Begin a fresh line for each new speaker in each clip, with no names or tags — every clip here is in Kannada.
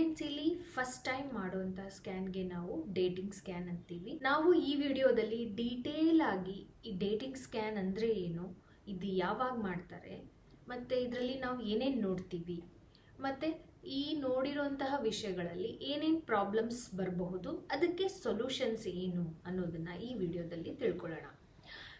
ಪ್ರೆಗ್ನೆನ್ಸಿಲಿ ಫಸ್ಟ್ ಟೈಮ್ ಮಾಡುವಂಥ ಸ್ಕ್ಯಾನ್ಗೆ ನಾವು ಡೇಟಿಂಗ್ ಸ್ಕ್ಯಾನ್ ಅಂತೀವಿ. ನಾವು ಈ ವಿಡಿಯೋದಲ್ಲಿ ಡೀಟೇಲ್ ಆಗಿ ಈ ಡೇಟಿಂಗ್ ಸ್ಕ್ಯಾನ್ ಅಂದರೆ ಏನು, ಇದು ಯಾವಾಗ ಮಾಡ್ತಾರೆ, ಮತ್ತು ಇದರಲ್ಲಿ ನಾವು ಏನೇನು ನೋಡ್ತೀವಿ, ಮತ್ತು ಈ ನೋಡಿರೋಂತಹ ವಿಷಯಗಳಲ್ಲಿ ಏನೇನು ಪ್ರಾಬ್ಲಮ್ಸ್ ಬರಬಹುದು, ಅದಕ್ಕೆ ಸೊಲ್ಯೂಷನ್ಸ್ ಏನು ಅನ್ನೋದನ್ನು ಈ ವಿಡಿಯೋದಲ್ಲಿ ತಿಳ್ಕೊಳ್ಳೋಣ.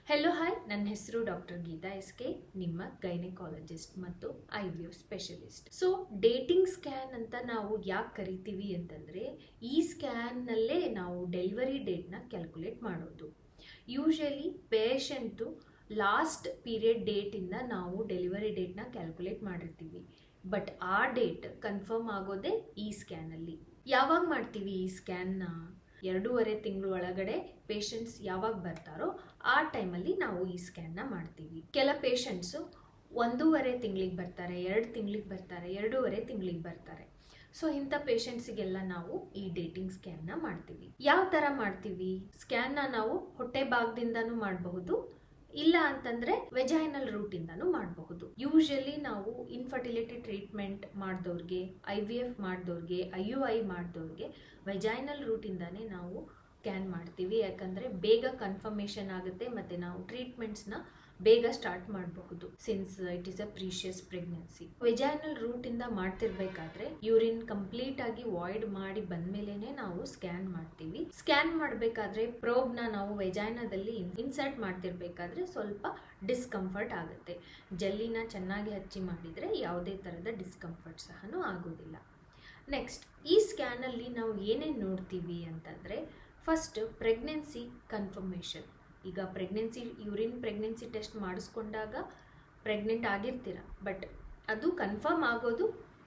ಹೆಲೋ ಹಾಯ್, ನನ್ನ ಹೆಸರು ಡಾಕ್ಟರ್ ಗೀತಾ ಎಸ್.ಕೆ, ನಿಮ್ಮ ಗೈನಕಾಲಜಿಸ್ಟ್ ಮತ್ತು IVF specialist. So dating scan ಅಂತ ನಾವು ಯಾಕೆ ಕರಿತೀವಿ ಅಂತಂದರೆ, ಈ ಸ್ಕ್ಯಾನ್ನಲ್ಲೇ ನಾವು ಡೆಲಿವರಿ ಡೇಟ್ನ ಕ್ಯಾಲ್ಕುಲೇಟ್ ಮಾಡೋದು. ಯೂಶಲಿ ಪೇಷಂಟು ಲಾಸ್ಟ್ ಪೀರಿಯಡ್ ಡೇಟಿಂದ ನಾವು ಡೆಲಿವರಿ ಡೇಟ್ನ ಕ್ಯಾಲ್ಕುಲೇಟ್ ಮಾಡಿರ್ತೀವಿ. ಬಟ್ ಆ ಡೇಟ್ ಕನ್ಫರ್ಮ್ ಆಗೋದೇ ಈ ಸ್ಕ್ಯಾನಲ್ಲಿ. ಯಾವಾಗ ಮಾಡ್ತೀವಿ ಈ ಸ್ಕ್ಯಾನ್ನ? 2.5 ತಿಂಗಳು ಒಳಗಡೆ ಪೇಷಂಟ್ಸ್ ಯಾವಾಗ ಬರ್ತಾರೋ ಆ ಟೈಮಲ್ಲಿ ನಾವು ಈ ಸ್ಕ್ಯಾನ್ನ ಮಾಡ್ತೀವಿ. ಕೆಲ ಪೇಷಂಟ್ಸು 1.5 ತಿಂಗಳಿಗೆ ಬರ್ತಾರೆ, 2 ತಿಂಗಳಿಗೆ ಬರ್ತಾರೆ, 2.5 ತಿಂಗಳಿಗೆ ಬರ್ತಾರೆ. ಸೊ ಇಂಥ ಪೇಷಂಟ್ಸಿಗೆಲ್ಲ ನಾವು ಈ ಡೇಟಿಂಗ್ ಸ್ಕ್ಯಾನ್ನ ಮಾಡ್ತೀವಿ. ಯಾವ ಥರ ಮಾಡ್ತೀವಿ? ಸ್ಕ್ಯಾನ್ನ ನಾವು ಹೊಟ್ಟೆ ಭಾಗದಿಂದನೂ ಮಾಡಬಹುದು, ಇಲ್ಲ ಅಂತಂದ್ರೆ ವೆಜೈನಲ್ ರೂಟ್ ಇಂದಾನು ಮಾಡಬಹುದು. ಯೂಶಲಿ ನಾವು ಇನ್ಫರ್ಟಿಲಿಟಿ ಟ್ರೀಟ್ಮೆಂಟ್ ಮಾಡಿದವ್ರಿಗೆ, IVF ಮಾಡಿದವ್ರಿಗೆ, IUI ಮಾಡಿದವ್ರಿಗೆ ವೆಜೈನಲ್ ರೂಟ್ ಇಂದಾನೇ ನಾವು ಸ್ಕ್ಯಾನ್ ಮಾಡ್ತೀವಿ. ಯಾಕಂದ್ರೆ ಬೇಗ ಕನ್ಫರ್ಮೇಷನ್ ಆಗುತ್ತೆ ಮತ್ತು ನಾವು ಟ್ರೀಟ್ಮೆಂಟ್ಸ್ನ ಬೇಗ ಸ್ಟಾರ್ಟ್ ಮಾಡಬಹುದು, since it is a precious pregnancy. Vaginal route ಇಂದ ಮಾಡ್ತಿರ್ಬೇಕಾದ್ರೆ ಯೂರಿನ್ ಕಂಪ್ಲೀಟ್ ಆಗಿ ವಾಯ್ಡ್ ಮಾಡಿ ಬಂದ್ಮೇಲೆನೆ ನಾವು ಸ್ಕ್ಯಾನ್ ಮಾಡ್ತೀವಿ. ಸ್ಕ್ಯಾನ್ ಮಾಡಬೇಕಾದ್ರೆ ಪ್ರೋಬ್ನ ನಾವು ವೆಜೈನಾದಲ್ಲಿ ಇನ್ಸರ್ಟ್ ಮಾಡ್ತಿರ್ಬೇಕಾದ್ರೆ ಸ್ವಲ್ಪ ಡಿಸ್ಕಂಫರ್ಟ್ ಆಗುತ್ತೆ. ಜೆಲ್ಲಿನ ಚೆನ್ನಾಗಿ ಹಚ್ಚಿ ಮಾಡಿದರೆ ಯಾವುದೇ ಥರದ ಡಿಸ್ಕಂಫರ್ಟ್ ಸಹ ಆಗೋದಿಲ್ಲ. ನೆಕ್ಸ್ಟ್, ಈ ಸ್ಕ್ಯಾನಲ್ಲಿ ನಾವು ಏನೇನು ನೋಡ್ತೀವಿ ಅಂತಂದರೆ, ಫಸ್ಟ್ ಪ್ರೆಗ್ನೆನ್ಸಿ ಕನ್ಫರ್ಮೇಷನ್. ಈಗ ಯೂರಿನ್ ಪ್ರೆಗ್ನೆನ್ಸಿ ಟೆಸ್ಟ್ ಮಾಡಿಸ್ಕೊಂಡಾಗ ಪ್ರೆಗ್ನೆಂಟ್ ಆಗಿರ್ತೀರ, ಬಟ್ ಅದು ಕನ್ಫರ್ಮ್ ಆಗೋದು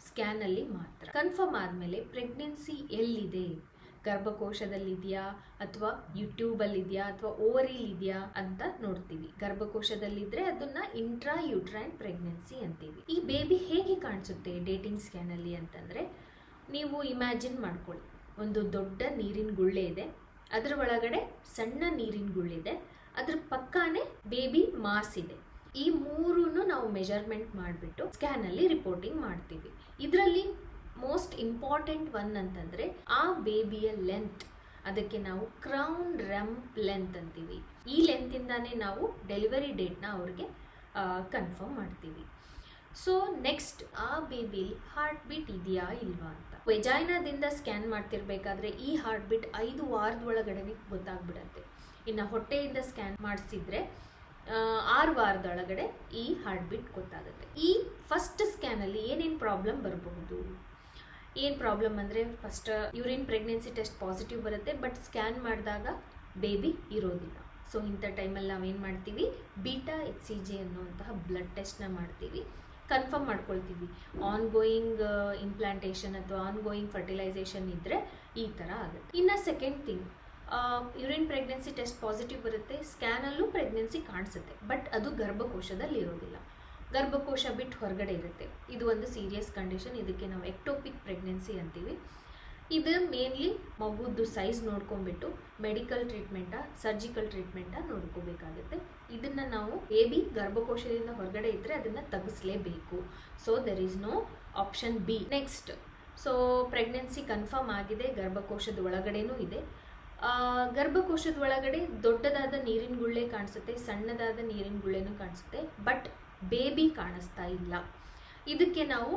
ಸ್ಕ್ಯಾನಲ್ಲಿ ಮಾತ್ರ. ಕನ್ಫರ್ಮ್ ಆದಮೇಲೆ ಪ್ರೆಗ್ನೆನ್ಸಿ ಎಲ್ಲಿದೆ, ಗರ್ಭಕೋಶದಲ್ಲಿದೆಯಾ ಅಥವಾ ಯೂಟ್ಯೂಬಲ್ಲಿದೆಯಾ ಅಥವಾ ಓವರಿಲಿದೆಯಾ ಅಂತ ನೋಡ್ತೀವಿ. ಗರ್ಭಕೋಶದಲ್ಲಿದ್ದರೆ ಅದನ್ನು ಇಂಟ್ರಾ ಯೂಟ್ರೈನ್ ಪ್ರೆಗ್ನೆನ್ಸಿ ಅಂತೀವಿ. ಈ ಬೇಬಿ ಹೇಗೆ ಕಾಣಿಸುತ್ತೆ ಡೇಟಿಂಗ್ ಸ್ಕ್ಯಾನಲ್ಲಿ ಅಂತಂದರೆ, ನೀವು ಇಮ್ಯಾಜಿನ್ ಮಾಡ್ಕೊಳ್ಳಿ, ಒಂದು ದೊಡ್ಡ ನೀರಿನ ಗುಳ್ಳೆ ಇದೆ, ಅದರ ಒಳಗಡೆ ಸಣ್ಣ ನೀರಿನ ಗುಳ್ಳಿದೆ, ಅದ್ರ ಪಕ್ಕಾನೇ ಬೇಬಿ ಮಾಸ್ ಇದೆ. ಈ ಮೂರನ್ನು ನಾವು ಮೆಜರ್ಮೆಂಟ್ ಮಾಡಿಬಿಟ್ಟು ಸ್ಕ್ಯಾನಲ್ಲಿ ರಿಪೋರ್ಟಿಂಗ್ ಮಾಡ್ತೀವಿ. ಇದರಲ್ಲಿ ಮೋಸ್ಟ್ ಇಂಪಾರ್ಟೆಂಟ್ ಒನ್ ಅಂತಂದರೆ ಆ ಬೇಬಿಯ ಲೆಂತ್. ಅದಕ್ಕೆ ನಾವು ಕ್ರೌನ್ ರಂಪ್ ಲೆಂತ್ ಅಂತೀವಿ. ಈ ಲೆಂತಿಂದಾನೇ ನಾವು ಡೆಲಿವರಿ ಡೇಟ್ನ ಅವ್ರಿಗೆ ಕನ್ಫರ್ಮ್ ಮಾಡ್ತೀವಿ. ಸೊ ನೆಕ್ಸ್ಟ್, ಆ ಬೇಬಿಲಿ ಹಾರ್ಟ್ ಬೀಟ್ ಇದೆಯಾ ಇಲ್ವಾ ಅಂತ. ವೆಜೈನಾದಿಂದ ಸ್ಕ್ಯಾನ್ ಮಾಡ್ತಿರ್ಬೇಕಾದ್ರೆ ಈ ಹಾರ್ಟ್ ಬೀಟ್ 5 ವಾರದ ಒಳಗಡೆ ಗೊತ್ತಾಗ್ಬಿಡತ್ತೆ. ಇನ್ನು ಹೊಟ್ಟೆಯಿಂದ ಸ್ಕ್ಯಾನ್ ಮಾಡಿಸಿದ್ರೆ 6 ವಾರದೊಳಗಡೆ ಈ ಹಾರ್ಟ್ ಬೀಟ್ ಗೊತ್ತಾಗುತ್ತೆ. ಈ ಫಸ್ಟ್ ಸ್ಕ್ಯಾನಲ್ಲಿ ಏನೇನು ಪ್ರಾಬ್ಲಮ್ ಬರಬಹುದು? ಏನು ಪ್ರಾಬ್ಲಮ್ ಅಂದರೆ, first urine pregnancy test positive ಬರುತ್ತೆ, ಬಟ್ ಸ್ಕ್ಯಾನ್ ಮಾಡಿದಾಗ ಬೇಬಿ ಇರೋದಿಲ್ಲ. ಸೊ ಇಂಥ ಟೈಮಲ್ಲಿ ನಾವೇನು ಮಾಡ್ತೀವಿ, ಬೀಟಾ HCG ಅನ್ನುವಂತಹ ಬ್ಲಡ್ ಟೆಸ್ಟ್ನ ಮಾಡ್ತೀವಿ, ಕನ್ಫರ್ಮ್ ಮಾಡ್ಕೊಳ್ತೀವಿ. ಆನ್ಗೋಯಿಂಗ್ ಇಂಪ್ಲಾಂಟೇಷನ್ ಅಥವಾ ಆನ್ಗೋಯಿಂಗ್ ಫರ್ಟಿಲೈಸೇಷನ್ ಇದ್ದರೆ ಈ ಥರ ಆಗುತ್ತೆ. ಇನ್ನು second thing, urine pregnancy test positive ಬರುತ್ತೆ, ಸ್ಕ್ಯಾನಲ್ಲೂ ಪ್ರೆಗ್ನೆನ್ಸಿ ಕಾಣಿಸುತ್ತೆ, ಬಟ್ ಅದು ಗರ್ಭಕೋಶದಲ್ಲಿ ಇರೋದಿಲ್ಲ, ಗರ್ಭಕೋಶ ಬಿಟ್ಟು ಹೊರಗಡೆ ಇರುತ್ತೆ. ಇದು ಒಂದು ಸೀರಿಯಸ್ ಕಂಡೀಷನ್. ಇದಕ್ಕೆ ನಾವು ಎಕ್ಟೋಪಿಕ್ ಪ್ರೆಗ್ನೆನ್ಸಿ ಅಂತೀವಿ. ಇದು ಮೇನ್ಲಿ ಮಗುದ್ದು ಸೈಜ್ ನೋಡ್ಕೊಂಡ್ಬಿಟ್ಟು ಮೆಡಿಕಲ್ ಟ್ರೀಟ್ಮೆಂಟಾ ಸರ್ಜಿಕಲ್ ಟ್ರೀಟ್ಮೆಂಟಾ ನೋಡ್ಕೋಬೇಕಾಗುತ್ತೆ. ಇದನ್ನು ನಾವು ಬೇಬಿ ಗರ್ಭಕೋಶದಿಂದ ಹೊರಗಡೆ ಇದ್ದರೆ ಅದನ್ನು ತೆಗೆಸಲೇಬೇಕು. So there is no option B. Next, so pregnancy confirm ಆಗಿದೆ, ಗರ್ಭಕೋಶದ ಒಳಗಡೆನೂ ಇದೆ. ಗರ್ಭಕೋಶದ ಒಳಗಡೆ ದೊಡ್ಡದಾದ ನೀರಿನ ಗುಳ್ಳೆ ಕಾಣಿಸುತ್ತೆ, ಸಣ್ಣದಾದ ನೀರಿನ ಗುಳ್ಳೆನೂ ಕಾಣಿಸುತ್ತೆ, ಬಟ್ ಬೇಬಿ ಕಾಣಿಸ್ತಾ ಇಲ್ಲ. ಇದಕ್ಕೆ ನಾವು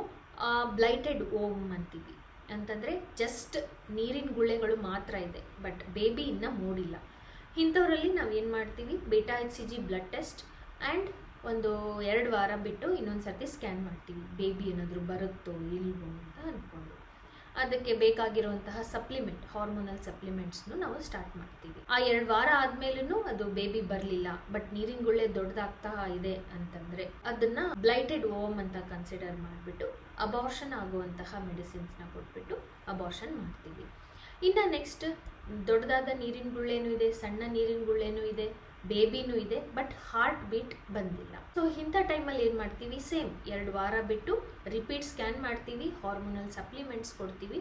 ಬ್ಲೈಟೆಡ್ ಓಮ್ ಅಂತೀವಿ. ಅಂತಂದರೆ ಜಸ್ಟ್ ನೀರಿನ ಗುಳ್ಳೆಗಳು ಮಾತ್ರ ಇದೆ, ಬಟ್ ಬೇಬಿ ಇನ್ನೂ ಮೂಡಿಲ್ಲ. ಇಂಥವರಲ್ಲಿ ನಾವು ಏನು ಮಾಡ್ತೀವಿ, beta HCG blood test and ಒಂದು 2 ವಾರ ಬಿಟ್ಟು ಇನ್ನೊಂದು ಸರ್ತಿ ಸ್ಕ್ಯಾನ್ ಮಾಡ್ತೀವಿ, ಬೇಬಿ ಏನಾದರೂ ಬರುತ್ತೋ ಇಲ್ವೋ ಅಂತ ಅಂದ್ಕೊಂಡು. ಅದಕ್ಕೆ ಬೇಕಾಗಿರುವಂತಹ ಸಪ್ಲಿಮೆಂಟ್, ಹಾರ್ಮೋನಲ್ ಸಪ್ಲಿಮೆಂಟ್ಸ್ನು ನಾವು ಸ್ಟಾರ್ಟ್ ಮಾಡ್ತೀವಿ. ಆ 2 ವಾರ ಆದಮೇಲೂ ಅದು ಬೇಬಿ ಬರಲಿಲ್ಲ, ಬಟ್ ನೀರಿನ ಗುಳ್ಳೆ ದೊಡ್ಡದಾಗ್ತಾ ಇದೆ ಅಂತಂದರೆ ಅದನ್ನು ಬ್ಲೈಟೆಡ್ ಓಮ್ ಅಂತ ಕನ್ಸಿಡರ್ ಮಾಡಿಬಿಟ್ಟು ಅಬಾರ್ಷನ್ ಆಗುವಂತಹ ಮೆಡಿಸಿನ್ಸ್ನ ಕೊಟ್ಬಿಟ್ಟು ಅಬಾರ್ಷನ್ ಮಾಡ್ತೀವಿ. ಇನ್ನು ನೆಕ್ಸ್ಟ್, ದೊಡ್ಡದಾದ ನೀರಿನ ಗುಳ್ಳೆನೂ ಇದೆ, ಸಣ್ಣ ನೀರಿನ ಗುಳ್ಳೆನೂ ಇದೆ, ಬೇಬಿನೂ ಇದೆ, ಬಟ್ ಹಾರ್ಟ್ ಬೀಟ್ ಬಂದಿಲ್ಲ. ಸೊ ಇಂಥ ಟೈಮಲ್ಲಿ ಏನು ಮಾಡ್ತೀವಿ, ಸೇಮ್ 2 ವಾರ ಬಿಟ್ಟು ರಿಪೀಟ್ ಸ್ಕ್ಯಾನ್ ಮಾಡ್ತೀವಿ, ಹಾರ್ಮೋನಲ್ ಸಪ್ಲಿಮೆಂಟ್ಸ್ ಕೊಡ್ತೀವಿ.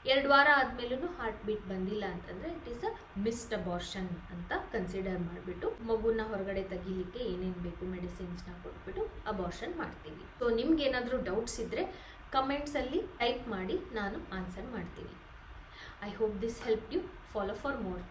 2 ವಾರ ಆದಮೇಲೂ ಹಾರ್ಟ್ ಬೀಟ್ ಬಂದಿಲ್ಲ ಅಂತಂದರೆ it is a missed abortion ಅಂತ ಕನ್ಸಿಡರ್ ಮಾಡಿಬಿಟ್ಟು ಮಗುನ ಹೊರಗಡೆ ತೆಗಿಲಿಕ್ಕೆ ಏನೇನು ಬೇಕು ಮೆಡಿಸಿನ್ಸ್ನ ಕೊಟ್ಬಿಟ್ಟು ಅಬಾರ್ಷನ್ ಮಾಡ್ತೀವಿ. ಸೊ ನಿಮ್ಗೆ ಏನಾದರೂ ಡೌಟ್ಸ್ ಇದ್ದರೆ ಕಮೆಂಟ್ಸಲ್ಲಿ ಟೈಪ್ ಮಾಡಿ, ನಾನು ಆನ್ಸರ್ ಮಾಡ್ತೀನಿ. I hope this help you. Follow for more.